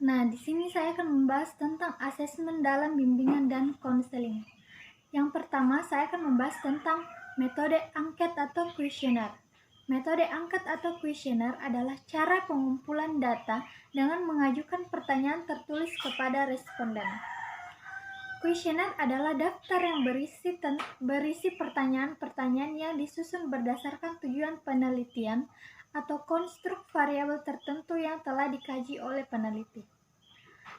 Nah, di sini saya akan membahas tentang asesmen dalam bimbingan dan konseling. Yang pertama, saya akan membahas tentang metode angket atau kuesioner. Metode angket atau kuesioner adalah cara pengumpulan data dengan mengajukan pertanyaan tertulis kepada responden. Kuesioner adalah daftar yang berisi pertanyaan-pertanyaan yang disusun berdasarkan tujuan penelitian atau konstruk variabel tertentu yang telah dikaji oleh peneliti.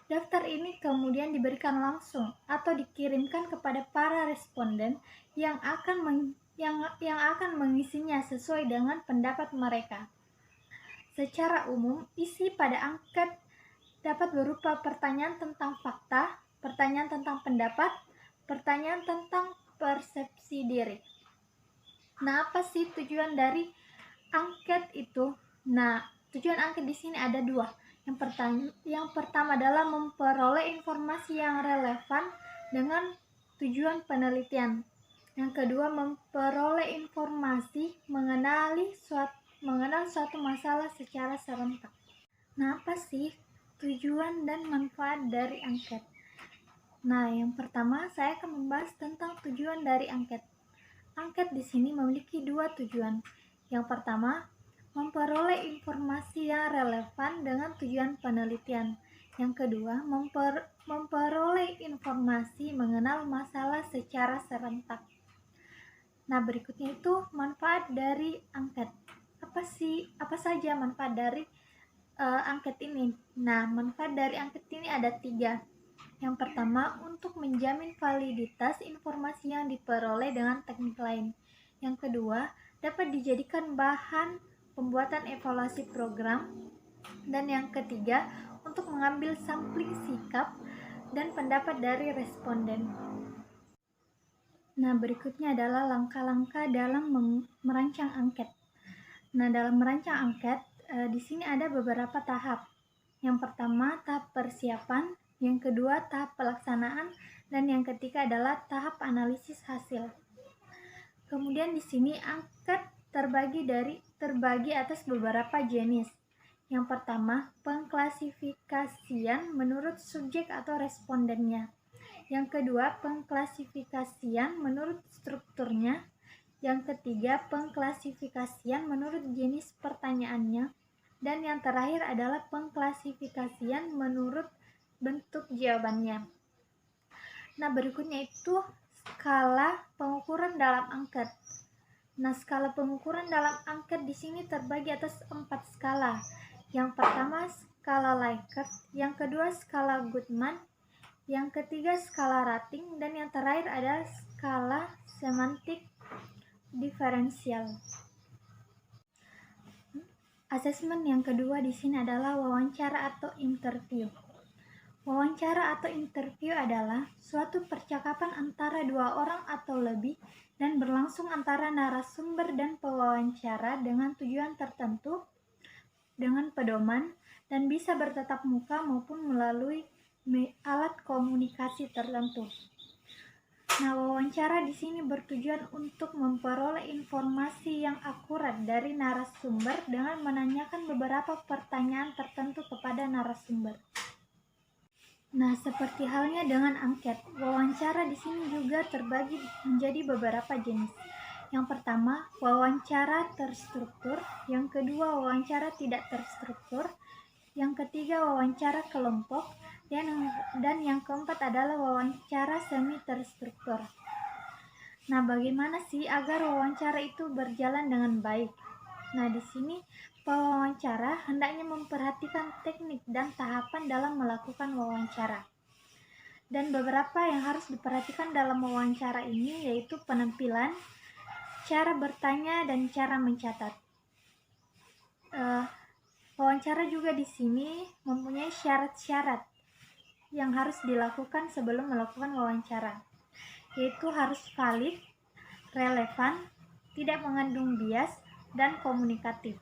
Daftar ini kemudian diberikan langsung atau dikirimkan kepada para responden yang akan mengisinya sesuai dengan pendapat mereka. Secara umum, isi pada angket dapat berupa pertanyaan tentang fakta, pertanyaan tentang pendapat, pertanyaan tentang persepsi diri. Nah, apa sih tujuan dari angket itu? Nah, tujuan angket di sini ada dua. Yang pertama adalah memperoleh informasi yang relevan dengan tujuan penelitian. Yang kedua, memperoleh informasi mengenal suatu masalah secara serentak. Nah, apa sih tujuan dan manfaat dari angket? Nah, yang pertama saya akan membahas tentang tujuan dari angket. Angket di sini memiliki dua tujuan. Yang pertama, memperoleh informasi yang relevan dengan tujuan penelitian. Yang kedua, memperoleh informasi mengenal masalah secara serentak. Nah, berikutnya itu manfaat dari angket. Apa saja manfaat dari angket ini? Nah, manfaat dari angket ini ada 3. Yang pertama, untuk menjamin validitas informasi yang diperoleh dengan teknik lain. Yang kedua, dapat dijadikan bahan pembuatan evaluasi program. Dan yang ketiga, untuk mengambil sampling sikap dan pendapat dari responden. Nah, berikutnya adalah langkah-langkah dalam merancang angket. Nah, dalam merancang angket, di sini ada beberapa tahap. Yang pertama, tahap persiapan. Yang kedua, tahap pelaksanaan. Dan yang ketiga adalah tahap analisis hasil. Kemudian di sini angket terbagi atas beberapa jenis. Yang pertama, pengklasifikasian menurut subjek atau respondennya. Yang kedua, pengklasifikasian menurut strukturnya. Yang ketiga, pengklasifikasian menurut jenis pertanyaannya. Dan yang terakhir adalah pengklasifikasian menurut bentuk jawabannya. Nah, berikutnya itu skala pengukuran dalam angket. Nah, skala pengukuran dalam angket di sini terbagi atas 4 skala. Yang pertama, skala Likert. Yang kedua, skala Goodman. Yang ketiga, skala rating. Dan yang terakhir adalah skala semantik diferensial. Asesmen yang kedua di sini adalah wawancara atau interview. Wawancara atau interview adalah suatu percakapan antara 2 orang atau lebih dan berlangsung antara narasumber dan pewawancara dengan tujuan tertentu, dengan pedoman, dan bisa bertatap muka maupun melalui alat komunikasi tertentu. Nah, wawancara di sini bertujuan untuk memperoleh informasi yang akurat dari narasumber dengan menanyakan beberapa pertanyaan tertentu kepada narasumber. Nah, seperti halnya dengan angket, wawancara di sini juga terbagi menjadi beberapa jenis. Yang pertama, wawancara terstruktur. Yang kedua, wawancara tidak terstruktur. Yang ketiga, wawancara kelompok. Dan yang keempat adalah wawancara semi terstruktur. Nah, bagaimana sih agar wawancara itu berjalan dengan baik? Nah, di sini pewawancara hendaknya memperhatikan teknik dan tahapan dalam melakukan wawancara. Dan beberapa yang harus diperhatikan dalam wawancara ini yaitu penampilan, cara bertanya, dan cara mencatat. Wawancara juga di sini mempunyai syarat-syarat yang harus dilakukan sebelum melakukan wawancara, yaitu harus valid, relevan, tidak mengandung bias, dan komunikatif.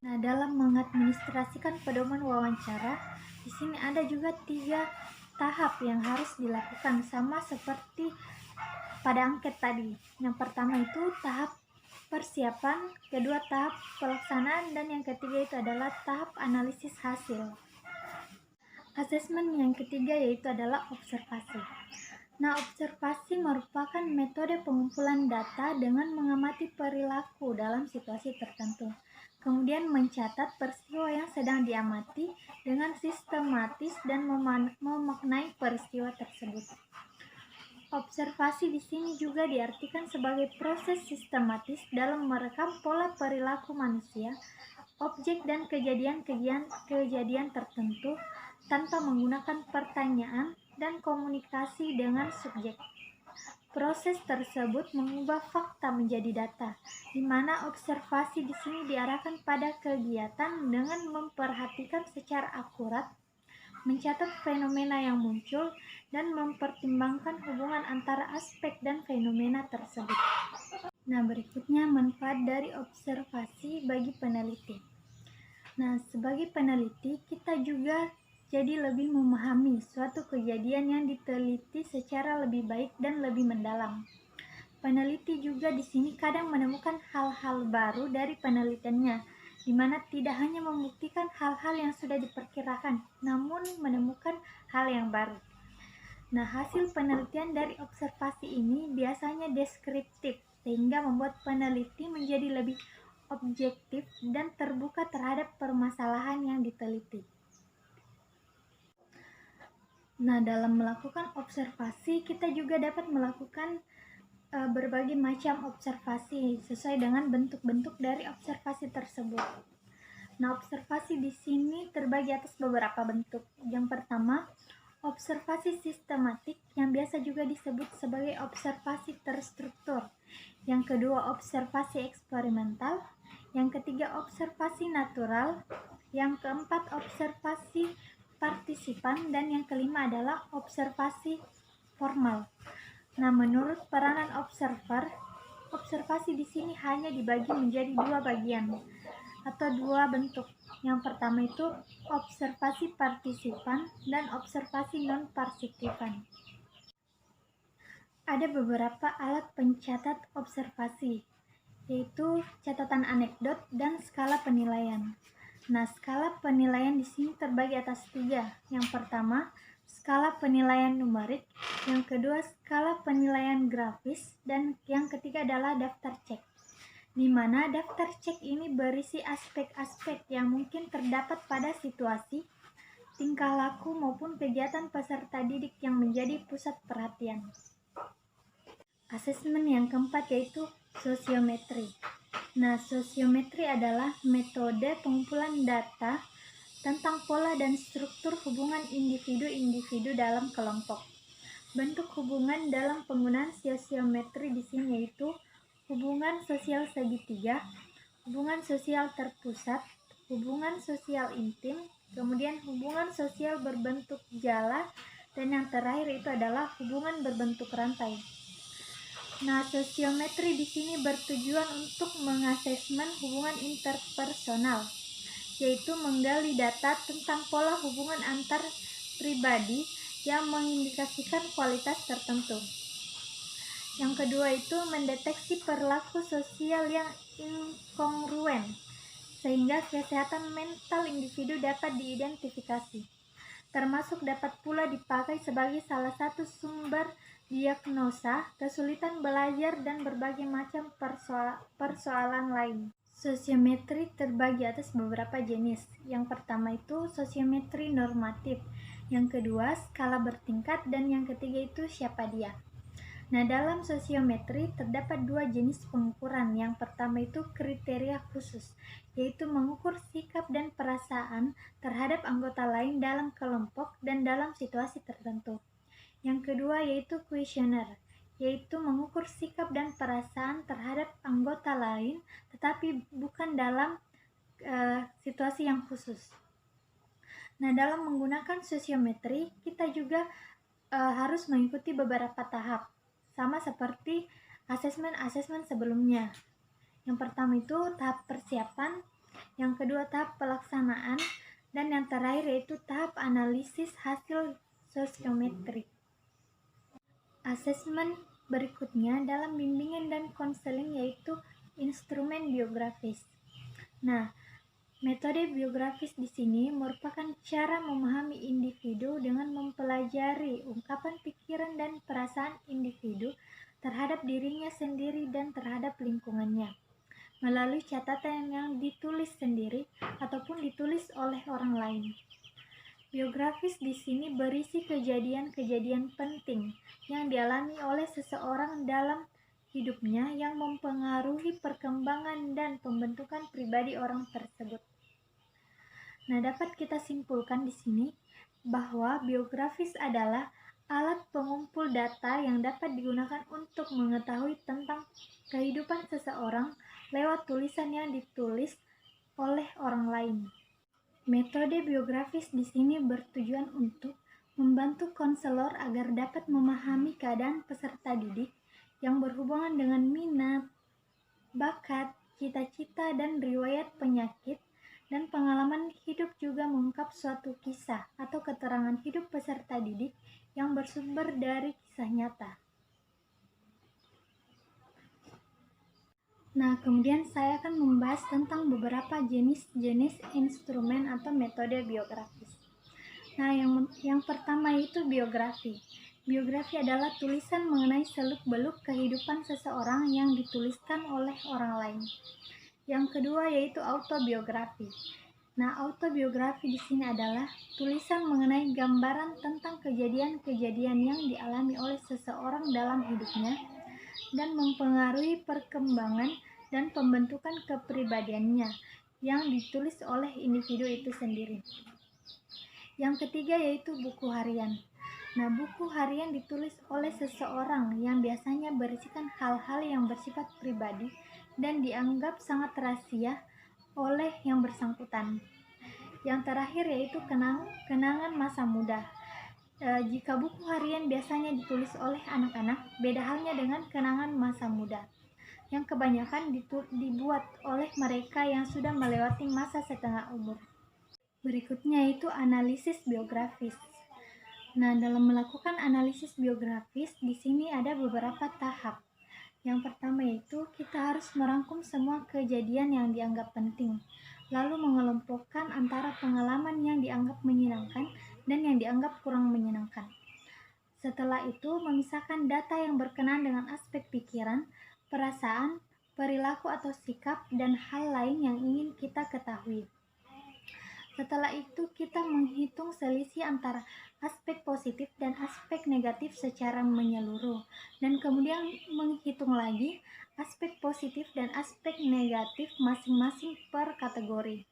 Nah, dalam mengadministrasikan pedoman wawancara, di sini ada juga 3 tahap yang harus dilakukan sama seperti pada angket tadi. Yang pertama itu tahap persiapan, kedua tahap pelaksanaan, dan yang ketiga itu adalah tahap analisis hasil. Asesmen yang ketiga yaitu adalah observasi. Nah, observasi merupakan metode pengumpulan data dengan mengamati perilaku dalam situasi tertentu. Kemudian mencatat peristiwa yang sedang diamati dengan sistematis dan memaknai peristiwa tersebut. Observasi di sini juga diartikan sebagai proses sistematis dalam merekam pola perilaku manusia, objek dan kejadian tertentu tanpa menggunakan pertanyaan dan komunikasi dengan subjek. Proses tersebut mengubah fakta menjadi data, di mana observasi di sini diarahkan pada kegiatan dengan memperhatikan secara akurat, mencatat fenomena yang muncul, dan mempertimbangkan hubungan antara aspek dan fenomena tersebut. Nah, berikutnya manfaat dari observasi bagi peneliti. Nah, sebagai peneliti, kita juga jadi lebih memahami suatu kejadian yang diteliti secara lebih baik dan lebih mendalam. Peneliti juga di sini kadang menemukan hal-hal baru dari penelitiannya, di mana tidak hanya membuktikan hal-hal yang sudah diperkirakan, namun menemukan hal yang baru. Nah, hasil penelitian dari observasi ini biasanya deskriptif, sehingga membuat peneliti menjadi lebih objektif dan terbuka terhadap permasalahan yang diteliti. Nah, dalam melakukan observasi, kita juga dapat melakukan berbagai macam observasi sesuai dengan bentuk-bentuk dari observasi tersebut. Nah, observasi di sini terbagi atas beberapa bentuk. Yang pertama, observasi sistematik yang biasa juga disebut sebagai observasi terstruktur. Yang kedua, observasi eksperimental. Yang ketiga, observasi natural. Yang keempat, observasi partisipan, dan yang kelima adalah observasi formal. Nah, menurut peranan observer, observasi di sini hanya dibagi menjadi dua bagian atau dua bentuk. Yang pertama itu observasi partisipan dan observasi non-partisipan. Ada beberapa alat pencatat observasi, yaitu catatan anekdot dan skala penilaian. Nah, skala penilaian di sini terbagi atas 3. Yang pertama, skala penilaian numerik, yang kedua skala penilaian grafis, dan yang ketiga adalah daftar cek. Di mana daftar cek ini berisi aspek-aspek yang mungkin terdapat pada situasi, tingkah laku maupun kegiatan peserta didik yang menjadi pusat perhatian. Asesmen yang keempat yaitu sosiometri. Nah, sosiometri adalah metode pengumpulan data tentang pola dan struktur hubungan individu-individu dalam kelompok. Bentuk hubungan dalam penggunaan sosiometri di sini yaitu hubungan sosial segitiga, hubungan sosial terpusat, hubungan sosial intim, kemudian hubungan sosial berbentuk jala, dan yang terakhir itu adalah hubungan berbentuk rantai. Nah, sosiometri di sini bertujuan untuk mengasesmen hubungan interpersonal, yaitu menggali data tentang pola hubungan antar pribadi yang mengindikasikan kualitas tertentu. Yang kedua itu mendeteksi perilaku sosial yang inkongruen, sehingga kesehatan mental individu dapat diidentifikasi. Termasuk dapat pula dipakai sebagai salah satu sumber diagnosa, kesulitan belajar, dan berbagai macam persoalan lain. Sosiometri terbagi atas beberapa jenis. Yang pertama itu sosiometri normatif, yang kedua skala bertingkat, dan yang ketiga itu siapa dia. Nah, dalam sosiometri terdapat dua jenis pengukuran. Yang pertama itu kriteria khusus, yaitu mengukur sikap dan perasaan terhadap anggota lain dalam kelompok dan dalam situasi tertentu. Yang kedua yaitu kuesioner, yaitu mengukur sikap dan perasaan terhadap anggota lain, tetapi bukan dalam situasi yang khusus. Nah, dalam menggunakan sosiometri, kita juga harus mengikuti beberapa tahap, sama seperti asesmen-asesmen sebelumnya. Yang pertama itu tahap persiapan, yang kedua tahap pelaksanaan, dan yang terakhir yaitu tahap analisis hasil sosiometrik. Asesmen berikutnya dalam bimbingan dan konseling yaitu instrumen biografis. Nah, metode biografis di sini merupakan cara memahami individu dengan mempelajari ungkapan pikiran dan perasaan individu terhadap dirinya sendiri dan terhadap lingkungannya, melalui catatan yang ditulis sendiri ataupun ditulis oleh orang lain. Biografis di sini berisi kejadian-kejadian penting yang dialami oleh seseorang dalam hidupnya yang mempengaruhi perkembangan dan pembentukan pribadi orang tersebut. Nah, dapat kita simpulkan di sini bahwa biografis adalah alat pengumpul data yang dapat digunakan untuk mengetahui tentang kehidupan seseorang lewat tulisan yang ditulis oleh orang lain. Metode biografis di sini bertujuan untuk membantu konselor agar dapat memahami keadaan peserta didik yang berhubungan dengan minat, bakat, cita-cita, dan riwayat penyakit dan pengalaman hidup, juga mengungkap suatu kisah atau keterangan hidup peserta didik yang bersumber dari kisah nyata. Nah, kemudian saya akan membahas tentang beberapa jenis-jenis instrumen atau metode biografis. Nah, yang pertama itu biografi. Biografi adalah tulisan mengenai seluk-beluk kehidupan seseorang yang dituliskan oleh orang lain. Yang kedua yaitu autobiografi. Nah, autobiografi di sini adalah tulisan mengenai gambaran tentang kejadian-kejadian yang dialami oleh seseorang dalam hidupnya dan mempengaruhi perkembangan dan pembentukan kepribadiannya yang ditulis oleh individu itu sendiri. Yang ketiga yaitu buku harian. Nah, buku harian ditulis oleh seseorang yang biasanya berisikan hal-hal yang bersifat pribadi dan dianggap sangat rahasia oleh yang bersangkutan. Yang terakhir yaitu kenangan masa muda. Jika buku harian biasanya ditulis oleh anak-anak, beda halnya dengan kenangan masa muda yang kebanyakan dibuat oleh mereka yang sudah melewati masa setengah umur. Berikutnya yaitu analisis biografis. Nah, dalam melakukan analisis biografis di sini ada beberapa tahap. Yang pertama yaitu kita harus merangkum semua kejadian yang dianggap penting, lalu mengelompokkan antara pengalaman yang dianggap menyenangkan dan yang dianggap kurang menyenangkan. Setelah itu, memisahkan data yang berkenaan dengan aspek pikiran, perasaan, perilaku atau sikap, dan hal lain yang ingin kita ketahui. Setelah itu, kita menghitung selisih antara aspek positif dan aspek negatif secara menyeluruh, dan kemudian menghitung lagi aspek positif dan aspek negatif masing-masing per kategori,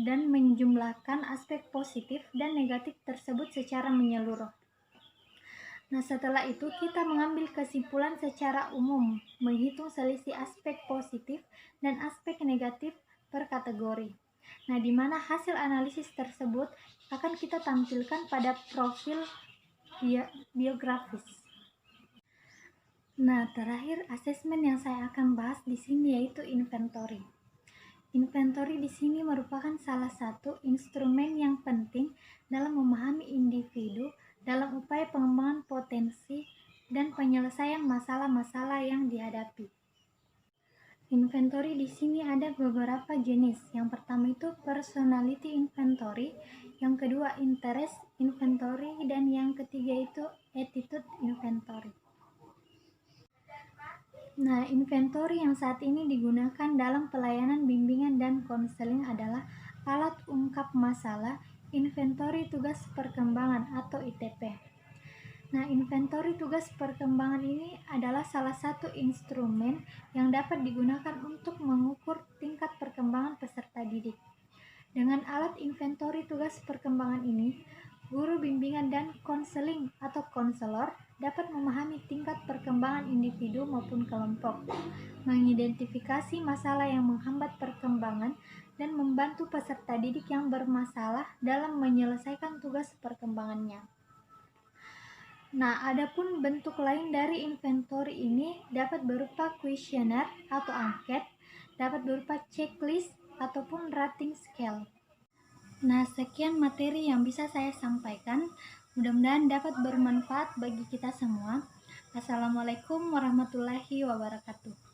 dan menjumlahkan aspek positif dan negatif tersebut secara menyeluruh. Nah, setelah itu kita mengambil kesimpulan secara umum, menghitung selisih aspek positif dan aspek negatif per kategori. Nah, di mana hasil analisis tersebut akan kita tampilkan pada profil biografis. Nah, terakhir asesmen yang saya akan bahas di sini yaitu inventory. Inventory di sini merupakan salah satu instrumen yang penting dalam memahami individu dalam upaya pengembangan potensi dan penyelesaian masalah-masalah yang dihadapi. Inventory di sini ada beberapa jenis. Yang pertama itu personality inventory, yang kedua interest inventory, dan yang ketiga itu attitude inventory. Nah, inventory yang saat ini digunakan dalam pelayanan bimbingan dan konseling adalah alat ungkap masalah, inventory tugas perkembangan atau ITP. Nah, inventory tugas perkembangan ini adalah salah satu instrumen yang dapat digunakan untuk mengukur tingkat perkembangan peserta didik. Dengan alat inventory tugas perkembangan ini, guru bimbingan dan konseling atau konselor dapat memahami tingkat perkembangan individu maupun kelompok, mengidentifikasi masalah yang menghambat perkembangan, dan membantu peserta didik yang bermasalah dalam menyelesaikan tugas perkembangannya. Nah, adapun bentuk lain dari inventory ini dapat berupa kuesioner atau angket, dapat berupa checklist, ataupun rating scale. Nah, sekian materi yang bisa saya sampaikan. Mudah-mudahan dapat bermanfaat bagi kita semua. Assalamualaikum warahmatullahi wabarakatuh.